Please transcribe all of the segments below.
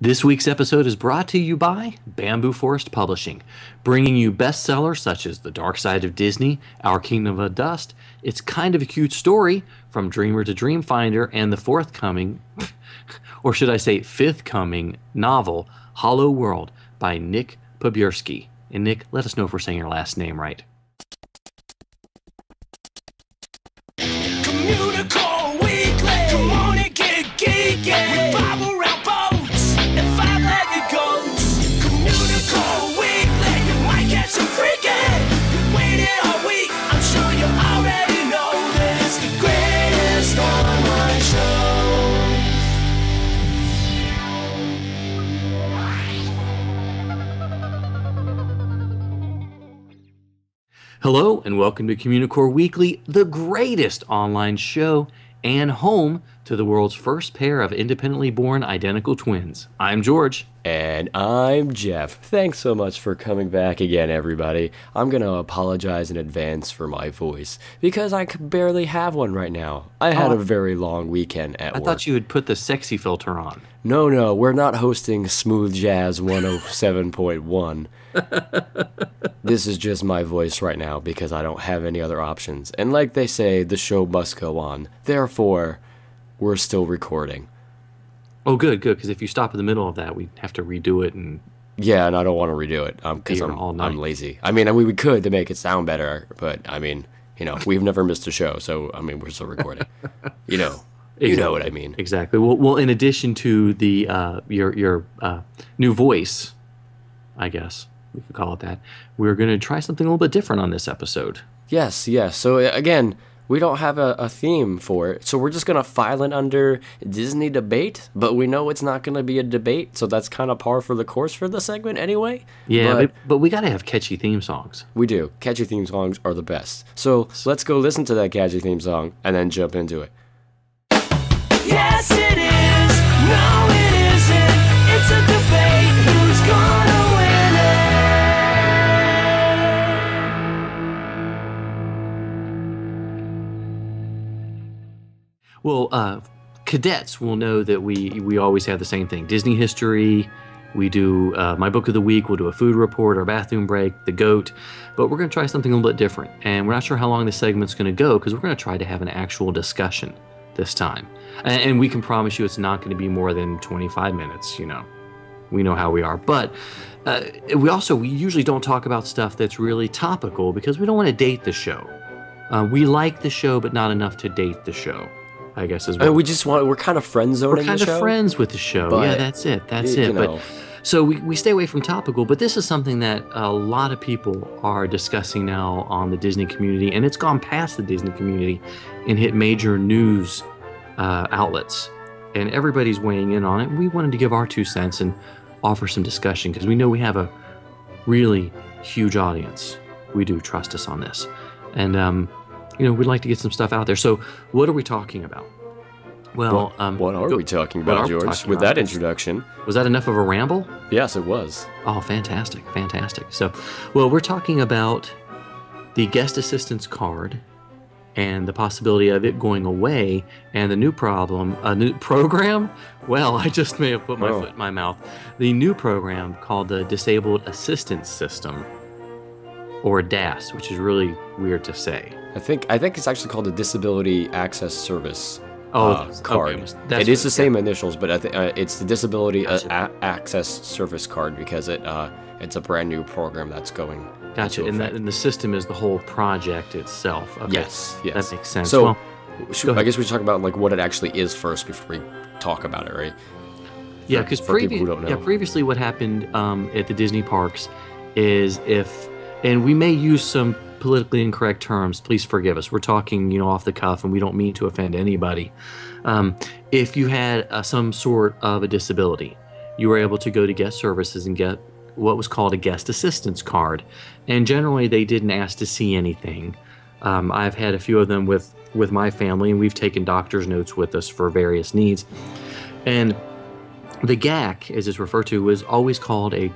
This week's episode is brought to you by Bamboo Forest Publishing, bringing you bestsellers such as The Dark Side of Disney, Our Kingdom of Dust, It's Kind of a Cute Story, From Dreamer to Dreamfinder, and the forthcoming, or should I say fifth coming, novel, Hollow World by Nick Pobierski. And Nick, let us know if we're saying your last name right. Communicore Weekly. Come on and get geeky. We bob around boats and five-legged goats. Communicore Weekly. You might catch some freaking. You waited all week. I'm sure you already know that it's the greatest online show. Hello and welcome to Communicore Weekly, the greatest online show and home to the world's first pair of independently born identical twins. I'm George. And I'm Jeff. Thanks so much for coming back again, everybody. I'm going to apologize in advance for my voice, because I could barely have one right now. I had a very long weekend at work. I thought you had put the sexy filter on. No, we're not hosting Smooth Jazz 107.1. This is just my voice right now, because I don't have any other options. And like they say, the show must go on. Therefore, we're still recording. Oh, good, because if you stop in the middle of that, we'd have to redo it. And yeah, and I don't want to redo it because I'm lazy. I mean, we could to make it sound better, but I mean, we've never missed a show, so I mean, we're still recording. Exactly. You know what I mean. Exactly. Well, in addition to the your new voice, I guess we could call it that, we're going to try something a little bit different on this episode. Yes. So again, we don't have a theme for it, so we're just going to file it under Disney debate, but we know it's not going to be a debate, so that's kind of par for the course for the segment anyway. Yeah, but we got to have catchy theme songs. We do. Catchy theme songs are the best. So let's go listen to that catchy theme song and then jump into it. Yes, it is. No, it isn't. It's a debate. Who's gonna win it? Well, cadets will know that we always have the same thing. Disney history, we do my book of the week, we'll do a food report, our bathroom break, the GOAT, but we're going to try something a little bit different. And we're not sure how long this segment's going to go because we're going to try to have an actual discussion this time. And we can promise you it's not going to be more than 25 minutes, We know how we are. But we usually don't talk about stuff that's really topical because we don't want to date the show. We like the show, but not enough to date the show, I guess is what. We're kind of friend zoning the show. We're kind of friends with the show. But, yeah, that's it. But so we stay away from topical, but this is something that a lot of people are discussing now on the Disney community, and it's gone past the Disney community and hit major news outlets, and everybody's weighing in on it. We wanted to give our 2 cents and offer some discussion because we know we have a really huge audience. We do, trust us on this, and we'd like to get some stuff out there. So what are we talking about? Well, what are we talking about, George? With that introduction, was that enough of a ramble? Yes, it was. Oh, fantastic. So, we're talking about the guest assistance card and the possibility of it going away, and the new program. Well, I just may have put my foot in my mouth. The new program called the Disabled Assistance System, or DAS, which is really weird to say. I think it's actually called the Disability Access Service card. Okay, it is the same initials, but I think it's the Disability Access Service card because it's a brand new program that's going. Gotcha. And the system is the whole project itself. Okay. Yes. That makes sense. So, I guess we should talk about what it actually is first before we talk about it, right? Yeah, because previously what happened at the Disney parks is and we may use some politically incorrect terms, please forgive us. We're talking, off the cuff, and we don't mean to offend anybody. If you had some sort of a disability, you were able to go to guest services and get what was called a guest assistance card. And generally, they didn't ask to see anything. I've had a few of them with my family, and we've taken doctor's notes with us for various needs. And the GAC, as it's referred to, was always called a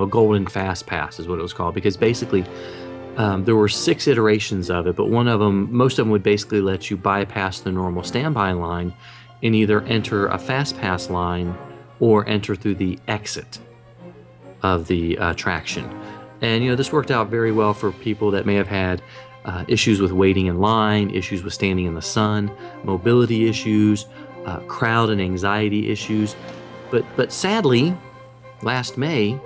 golden fast pass, is what it was called, because basically there were 6 iterations of it, but most of them would basically let you bypass the normal standby line and either enter a fast pass line or enter through the exit of the attraction. And, this worked out very well for people that may have had issues with waiting in line, issues with standing in the sun, mobility issues, crowd and anxiety issues. But sadly, last May,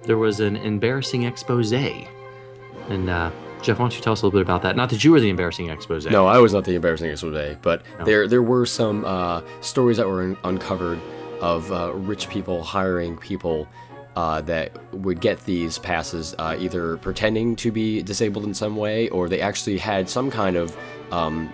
there was an embarrassing expose. And Jeff, why don't you tell us a little bit about that? Not that you were the embarrassing expose. No, I was not the embarrassing expose, but no. There were some stories that were uncovered of rich people hiring people that would get these passes either pretending to be disabled in some way, or they actually had some kind of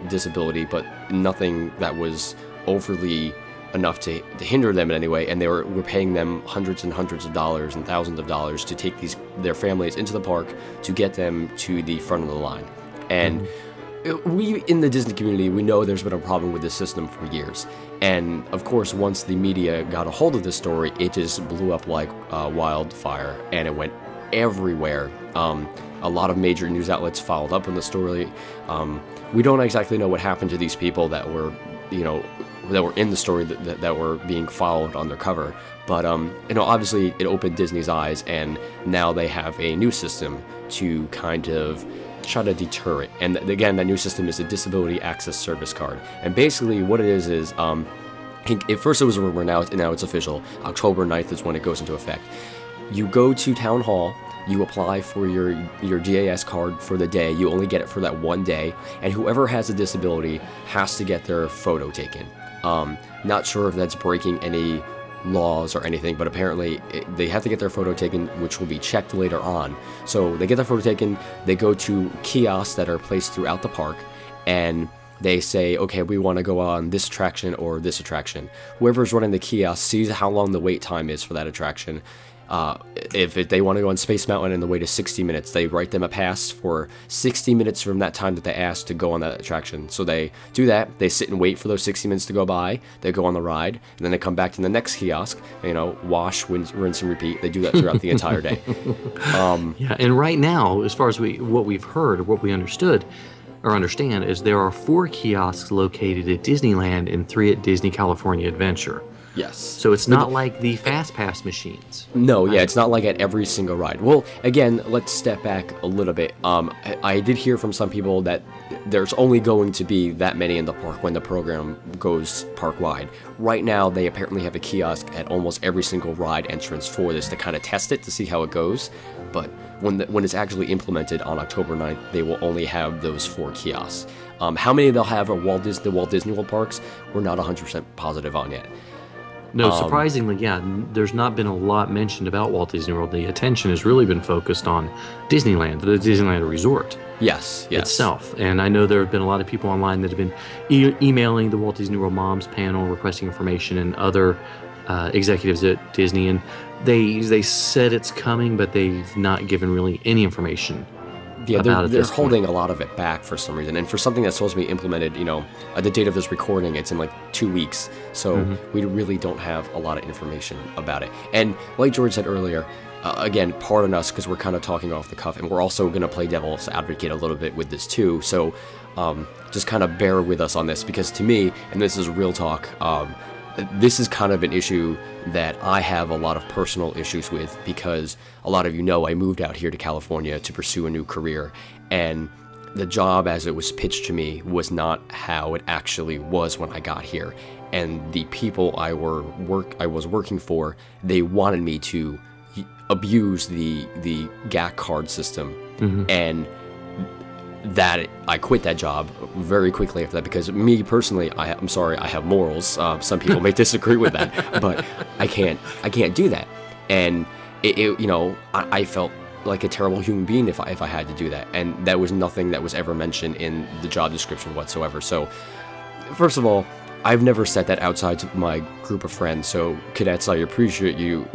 disability, but nothing that was overly enough to hinder them in any way, and they were paying them hundreds and hundreds of dollars and thousands of dollars to take their families into the park to get them to the front of the line. And we in the Disney community, we know there's been a problem with this system for years. And of course, once the media got a hold of this story, it just blew up like wildfire, and it went everywhere. A lot of major news outlets followed up on the story. We don't exactly know what happened to these people that were, that were in the story that were being followed on their cover. But, obviously it opened Disney's eyes, and now they have a new system to kind of try to deter it. And again, that new system is a Disability Access Service Card. And basically what it is at first it was a rumor, now it's official. October 9th is when it goes into effect. You go to Town Hall, you apply for your DAS card for the day. You only get it for that one day, and whoever has a disability has to get their photo taken. Not sure if that's breaking any laws or anything, but apparently they have to get their photo taken, which will be checked later on. So they get their photo taken, they go to kiosks that are placed throughout the park, and they say, okay, we want to go on this attraction or this attraction. Whoever's running the kiosk sees how long the wait time is for that attraction. If they want to go on Space Mountain and the wait is 60 minutes, they write them a pass for 60 minutes from that time that they asked to go on that attraction. So they do that, they sit and wait for those 60 minutes to go by, they go on the ride, and then they come back to the next kiosk, wash, rinse, and repeat. They do that throughout the entire day. Yeah, and right now, as far as what we've heard, or what we understood, or understand, is there are 4 kiosks located at Disneyland and 3 at Disney California Adventure. Yes. So it's not like the Fast Pass machines. No, yeah, it's not like at every single ride. Well, again, let's step back a little bit. I did hear from some people that there's only going to be that many in the park when the program goes park-wide. Right now, they apparently have a kiosk at almost every single ride entrance for this to kind of test it to see how it goes. But when it's actually implemented on October 9th, they will only have those 4 kiosks. How many they'll have at the Walt Disney World parks, we're not 100% positive on yet. No, surprisingly, yeah, there's not been a lot mentioned about Walt Disney World. The attention has really been focused on Disneyland, the Disneyland Resort. Yes. Itself. And I know there have been a lot of people online that have been emailing the Walt Disney World Moms panel requesting information, and other executives at Disney, and they said it's coming, but they've not given really any information. Yeah, they're holding a lot of it back for some reason. And for something that's supposed to be implemented, at the date of this recording, it's in like 2 weeks. So we really don't have a lot of information about it. And like George said earlier, again, pardon us because we're kind of talking off the cuff, and we're also going to play devil's advocate a little bit with this too. So just kind of bear with us on this, because to me, and this is real talk, this is kind of an issue that I have a lot of personal issues with, because a lot of I moved out here to California to pursue a new career, and the job as it was pitched to me was not how it actually was when I got here. And the people I was working for, they wanted me to abuse the GAC card system, and that I quit that job very quickly after that, because me personally, I'm sorry, I have morals. Some people may disagree with that, but I can't do that. And I felt like a terrible human being if I had to do that. And that was nothing that was ever mentioned in the job description whatsoever. So first of all, I've never said that outside to my group of friends, so cadets, I appreciate you,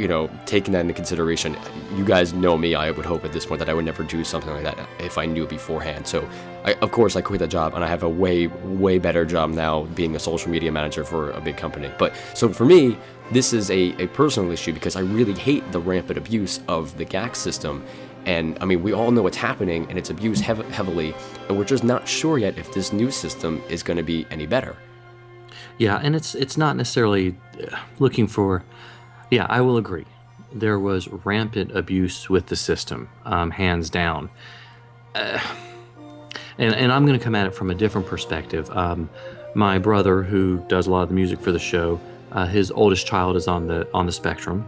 taking that into consideration. You guys know me, I would hope at this point that I would never do something like that if I knew beforehand. So, of course, I quit that job, and I have a way, way better job now being a social media manager for a big company. But, so for me, this is a personal issue, because I really hate the rampant abuse of the GAC system. And, I mean, we all know what's happening, and it's abused heavily, and we're just not sure yet if this new system is going to be any better. Yeah, and it's not necessarily looking for. Yeah, I will agree. There was rampant abuse with the system, hands down. And I'm going to come at it from a different perspective. My brother, who does a lot of the music for the show, his oldest child is on the spectrum.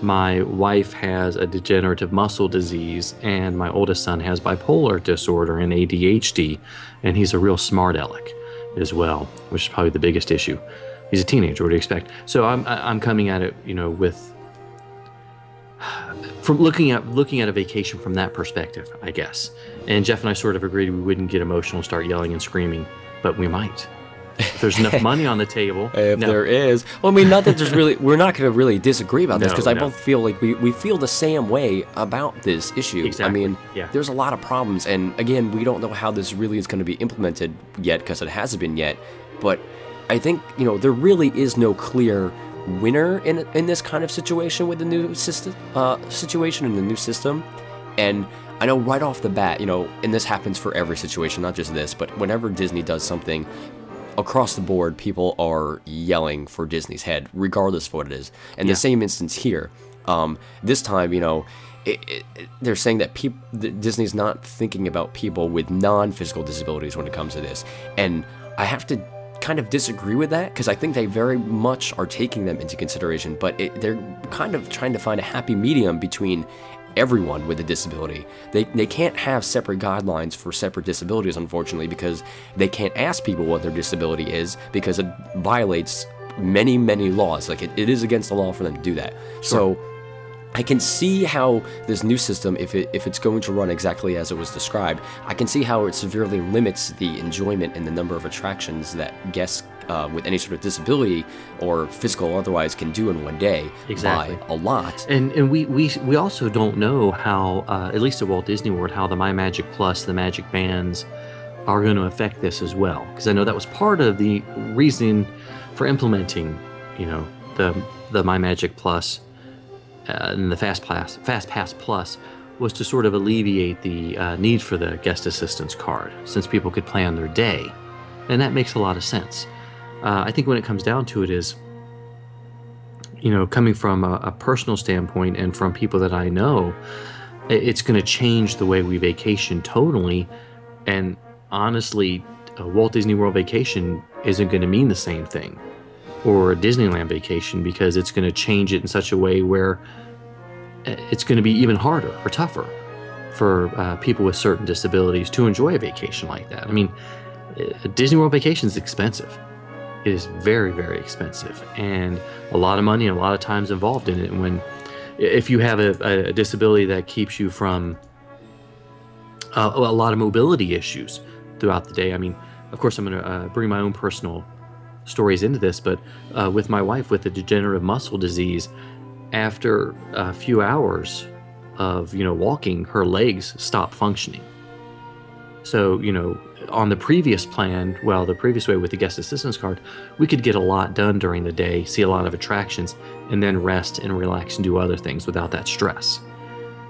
My wife has a degenerative muscle disease, and my oldest son has bipolar disorder and ADHD, and he's a real smart aleck as well, which is probably the biggest issue. He's a teenager. What do you expect? So I'm coming at it, from looking at a vacation from that perspective, I guess. And Jeff and I sort of agreed we wouldn't get emotional, start yelling and screaming, but we might. If there's enough money on the table. There is. Well, I mean, not that we're not going to really disagree about this, because I both feel like we feel the same way about this issue. Exactly. I mean, there's a lot of problems, and again, we don't know how this really is going to be implemented yet, because it hasn't been yet, but I think, there really is no clear winner in this kind of situation with the new system, and I know right off the bat, and this happens for every situation, not just this, but whenever Disney does something, across the board, people are yelling for Disney's head, regardless of what it is. And the same instance here. This time, they're saying that Disney's not thinking about people with non-physical disabilities when it comes to this. And I have to kind of disagree with that, because I think they very much are taking them into consideration, but they're kind of trying to find a happy medium between everyone with a disability. They can't have separate guidelines for separate disabilities, unfortunately, because they can't ask people what their disability is, because it violates many, many laws. Like, it is against the law for them to do that. Sure. So I can see how this new system, if it's going to run exactly as it was described, I can see how it severely limits the enjoyment and the number of attractions that guests with any sort of disability or physical or otherwise can do in one day. Exactly. By a lot. And we also don't know how, at least at Walt Disney World, how the My Magic Plus, the Magic Bands, are going to affect this as well. Because I know that was part of the reason for implementing, the My Magic Plus and the Fast Pass Plus was to sort of alleviate the need for the guest assistance card, since people could plan their day. And that makes a lot of sense. I think when it comes down to it is, coming from a personal standpoint and from people that I know, it's going to change the way we vacation totally. And honestly, a Walt Disney World vacation isn't going to mean the same thing, or a Disneyland vacation, because it's going to change it in such a way where it's going to be even harder or tougher for people with certain disabilities to enjoy a vacation like that. I mean, a Disney World vacation is expensive. It is very, very expensive, and a lot of money and a lot of time's involved in it. And if you have a disability that keeps you from a lot of mobility issues throughout the day, I mean, of course, I'm going to bring my own personal stories into this, but with my wife with the degenerative muscle disease, after a few hours of walking, her legs stop functioning. So on the previous plan, the previous way with the guest assistance card, we could get a lot done during the day, see a lot of attractions, and then rest and relax and do other things without that stress.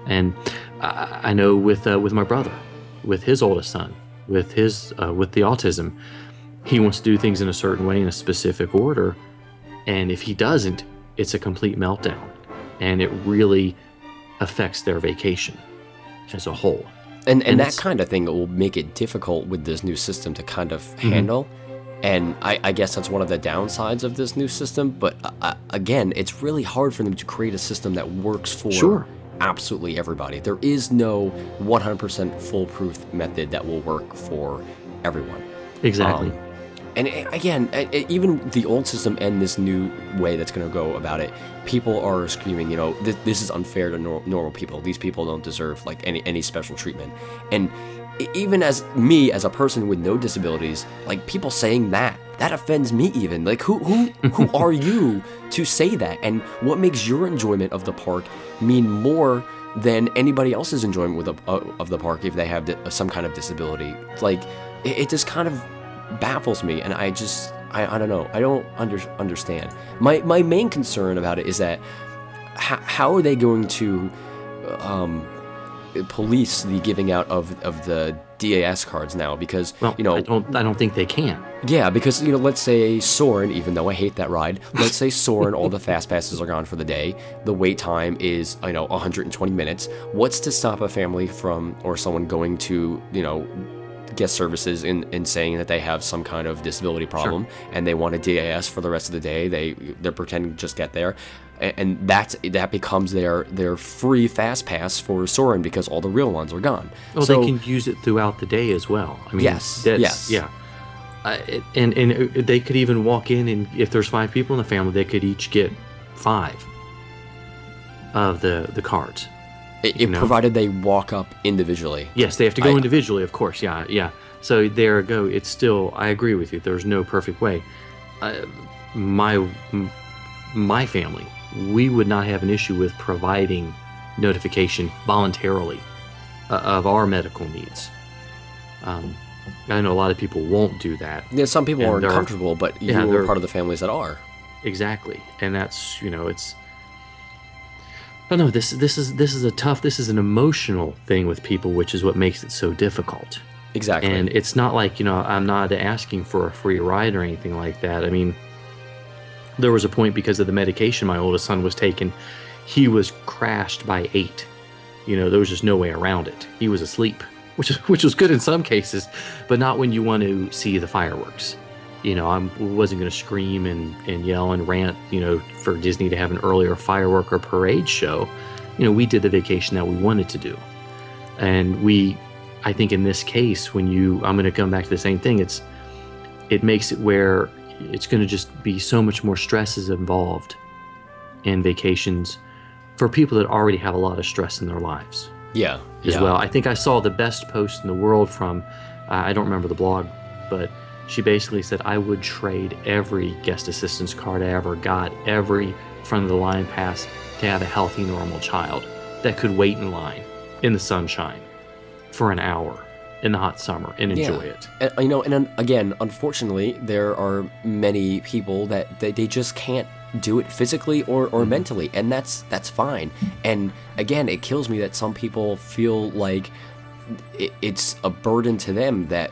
And I know with my brother, with his oldest son, with the autism, he wants to do things in a certain way in a specific order, and if he doesn't, it's a complete meltdown, and it really affects their vacation as a whole. And that kind of thing will make it difficult with this new system to kind of handle. And I guess that's one of the downsides of this new system. But again, it's really hard for them to create a system that works for absolutely everybody. There is no 100% foolproof method that will work for everyone. Exactly. And again, even the old system and this new way that's going to go about it, people are screaming, this is unfair to normal people. These people don't deserve like any special treatment. And even as me, as a person with no disabilities, like people saying that offends me even. Like who are you to say that? And what makes your enjoyment of the park mean more than anybody else's enjoyment of the park if they have some kind of disability? Like it just kind of baffles me, and I don't know. I don't understand. My main concern about it is that how are they going to police the giving out of the DAS cards now because, well, you know... I don't think they can. Yeah, because, you know, let's say Soarin', even though I hate that ride, let's say Soarin', all the fast passes are gone for the day. The wait time is, 120 minutes. What's to stop a family from, or someone going to, guest services and saying that they have some kind of disability problem and they want a DAS for the rest of the day? They're pretending to just get there. And that becomes their free fast pass for Soarin' because all the real ones are gone. Well, so, they can use it throughout the day as well. I mean, yes. Yeah. And they could even walk in, and if there's 5 people in the family, they could each get 5 of the cards. Provided they walk up individually. Yes, they have to go individually, of course. Yeah. So there you go. It's still, I agree with you. There's no perfect way. My family, we would not have an issue with providing notification voluntarily of our medical needs. I know a lot of people won't do that. Yeah, some people aren't comfortable, but you're part of the families that are. Exactly, and that's it's. I don't know. This is an emotional thing with people, which is what makes it so difficult. Exactly, and it's not like I'm not asking for a free ride or anything like that. I mean, there was a point because of the medication my oldest son was taking, he was crashed by 8. There was just no way around it. He was asleep. Which was good in some cases, but not when you want to see the fireworks. I wasn't going to scream and yell and rant, for Disney to have an earlier firework or parade show. We did the vacation that we wanted to do. And I think in this case, I'm going to come back to the same thing. It makes it where it's going to just be so much more stresses involved in vacations for people that already have a lot of stress in their lives. Yeah. As well. I think I saw the best post in the world from, I don't remember the blog, but she basically said, I would trade every guest assistance card I ever got, every front of the line pass to have a healthy, normal child that could wait in line in the sunshine for an hour in the hot summer and enjoy it. And again, unfortunately, there are many people that they just can't do it physically or mentally, and that's fine. And again, it kills me that some people feel like it's a burden to them that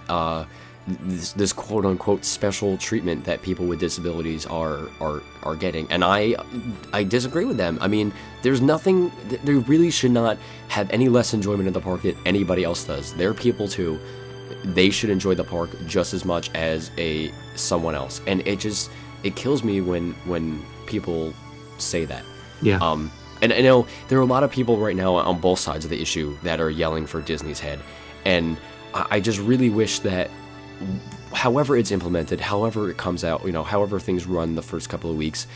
this quote unquote special treatment that people with disabilities are getting, and I disagree with them. I mean, there's nothing, they really should not have any less enjoyment in the park than anybody else does. They're people too. They should enjoy the park just as much as someone else, and it kills me when people say that. Yeah. And I know there are a lot of people right now on both sides of the issue that are yelling for Disney's head, and I just really wish that however it's implemented, however it comes out, however things run the first couple of weeks,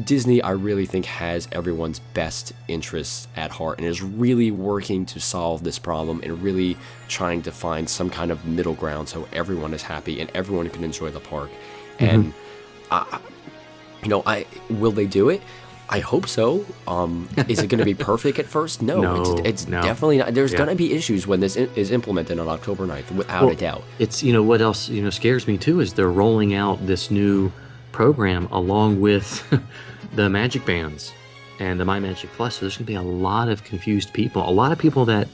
Disney, I really think, has everyone's best interests at heart and is really working to solve this problem and really trying to find some kind of middle ground so everyone is happy and everyone can enjoy the park. And will they do it? I hope so. Is it going to be perfect at first? No, it's definitely not. There's going to be issues when this is implemented on October 9th, without a doubt. It's, what else, scares me too is they're rolling out this new program along with the Magic Bands and the My Magic Plus. So there's going to be a lot of confused people. A lot of people that,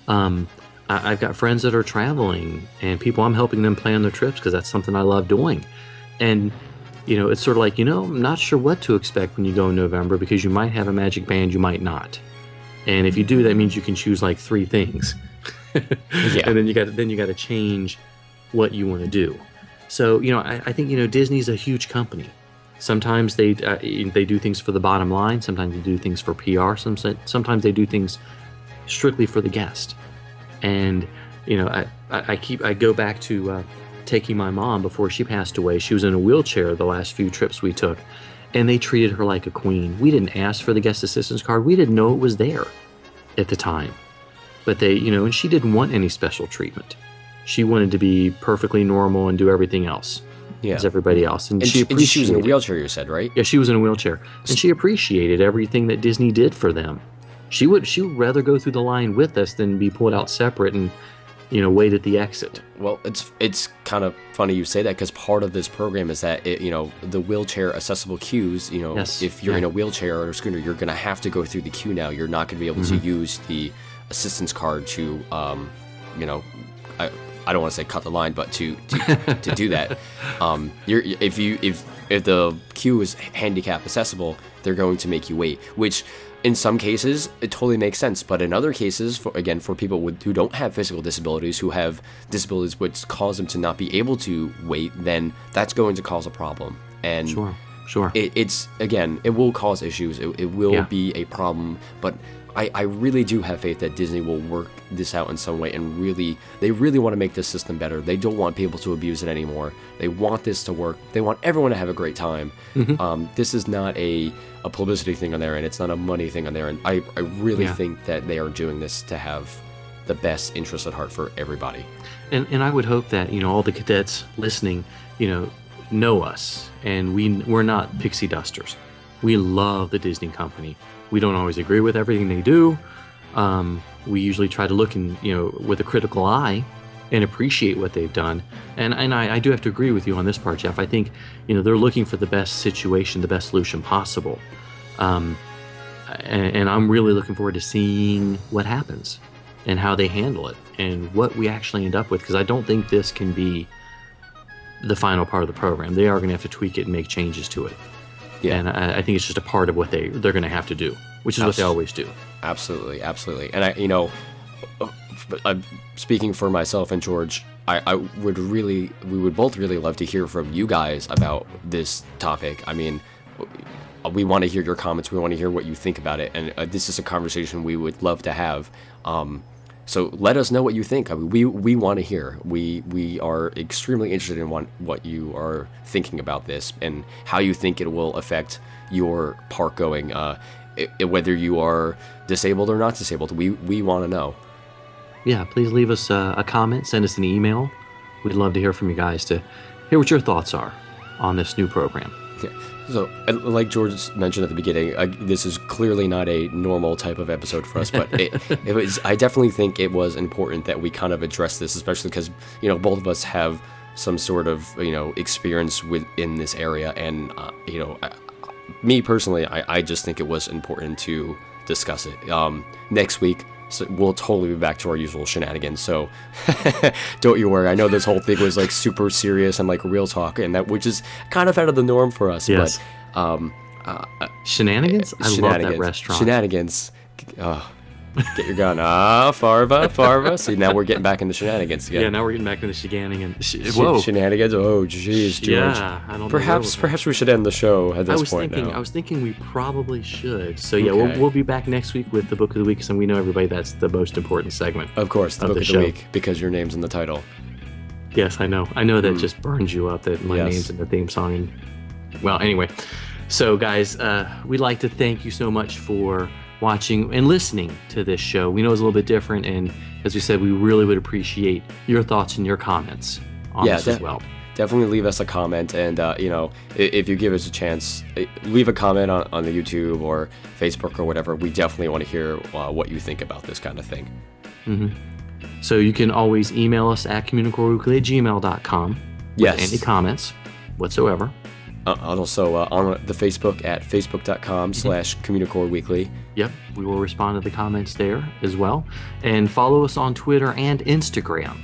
I've got friends that are traveling and people I'm helping them plan their trips because that's something I love doing. And it's sort of like, I'm not sure what to expect when you go in November because you might have a magic band, you might not. And if you do, that means you can choose like 3 things. Yeah. And then you got to change what you want to do. So, I think, Disney's a huge company. Sometimes they do things for the bottom line. Sometimes they do things for PR. Sometimes they do things strictly for the guest. And, I go back to taking my mom before she passed away. She was in a wheelchair the last few trips we took, and they treated her like a queen. We didn't ask for the guest assistance card. We didn't know it was there at the time. But they, and she didn't want any special treatment. She wanted to be perfectly normal and do everything else as everybody else. And she was in a wheelchair, you said, right? Yeah, she was in a wheelchair. And she appreciated everything that Disney did for them. She would rather go through the line with us than be pulled out separate and wait at the exit. Well, it's kind of funny you say that because part of this program is that the wheelchair accessible queues. If you're in a wheelchair or a scooter, you're going to have to go through the queue now. You're not going to be able to use the assistance card to I don't want to say cut the line, but to do that, if the queue is handicap accessible, they're going to make you wait, which in some cases it totally makes sense, but in other cases, for people who don't have physical disabilities, who have disabilities which cause them to not be able to wait, then that's going to cause a problem. And sure, it's again, it will cause issues. It will be a problem, but I really do have faith that Disney will work this out in some way, and they really want to make this system better. They don't want people to abuse it anymore. They want this to work. They want everyone to have a great time. This is not a publicity thing on their end. It's not a money thing on their end. I really think that they are doing this to have the best interest at heart for everybody. And I would hope that, all the cadets listening, know us, and we're not pixie dusters. We love the Disney company. We don't always agree with everything they do. We usually try to look with a critical eye and appreciate what they've done. And I do have to agree with you on this part, Jeff. I think, they're looking for the best situation, the best solution possible. And I'm really looking forward to seeing what happens and how they handle it and what we actually end up with, because I don't think this can be the final part of the program. They are going to have to tweak it and make changes to it. Yeah. And I think it's just a part of what they're going to have to do, which is what they always do. Absolutely. And I'm speaking for myself and George, we would both really love to hear from you guys about this topic. I mean, we want to hear your comments. We want to hear what you think about it. And this is a conversation we would love to have. So let us know what you think. I mean, we want to hear. We are extremely interested in what you are thinking about this and how you think it will affect your park going, whether you are disabled or not disabled. We want to know. Yeah, please leave us a comment, send us an email. We'd love to hear from you guys to hear what your thoughts are on this new program. Yeah. So, like George mentioned at the beginning, this is clearly not a normal type of episode for us, but it was. I definitely think it was important that we kind of address this, especially because both of us have some sort of experience in this area, and me personally, I just think it was important to discuss it. Next week, so we'll totally be back to our usual shenanigans, so don't you worry. I know this whole thing was like super serious and like real talk, and which is kind of out of the norm for us. Yes. But shenanigans? I love that restaurant. Shenanigans. Get your gun. Farva. See, now we're getting back into shenanigans again. Yeah, now we're getting back into shenanigans. Shenanigans? Oh, jeez, George. Yeah, I don't know. Perhaps we should end the show at this point now. I was thinking we probably should. So yeah, okay. We'll be back next week with the Book of the Week, and we know everybody that's the most important segment. Of course, the Book of the Week, because your name's in the title. Yes, I know. I know that just burns you up that my name's in the theme song. Well, anyway. So guys, we'd like to thank you so much for watching and listening to this show. We know it's a little bit different, and as we said, we really would appreciate your thoughts and your comments on this as well. Definitely leave us a comment, and if you give us a chance, leave a comment on the YouTube or Facebook or whatever. We definitely want to hear what you think about this kind of thing. So you can always email us at communicoreweekly@gmail.com with any comments whatsoever. Also on the Facebook at facebook.com/Communicore Weekly. Yep, we will respond to the comments there as well. And follow us on Twitter and Instagram.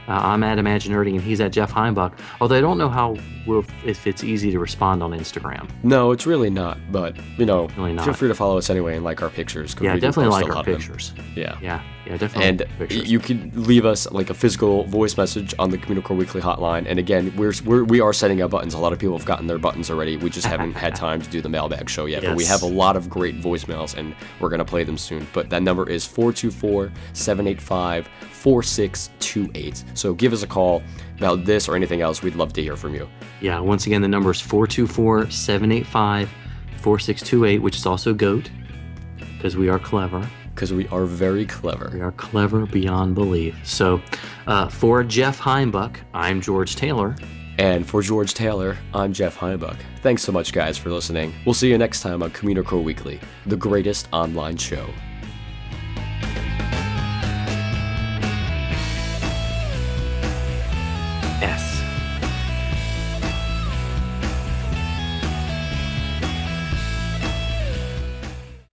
I'm at Imagineering, and he's at Jeff Heimbuck. Although I don't know if it's easy to respond on Instagram. No, it's really not. But really not. Feel free to follow us anyway and like our pictures. Yeah, definitely like our pictures. Yeah, definitely. And you can leave us like a physical voice message on the Communicore Weekly hotline. And again, we are setting up buttons. A lot of people have gotten their buttons already. We just haven't had time to do the mailbag show yet. Yes. But we have a lot of great voicemails, and we're gonna play them soon. But that number is 424-785-4628. So give us a call about this or anything else. We'd love to hear from you. Yeah, once again, the number is 424-785-4628, which is also GOAT, because we are clever. Because we are very clever. We are clever beyond belief. So for Jeff Heimbuck, I'm George Taylor. And for George Taylor, I'm Jeff Heimbuck. Thanks so much, guys, for listening. We'll see you next time on Communicore Weekly, the greatest online show.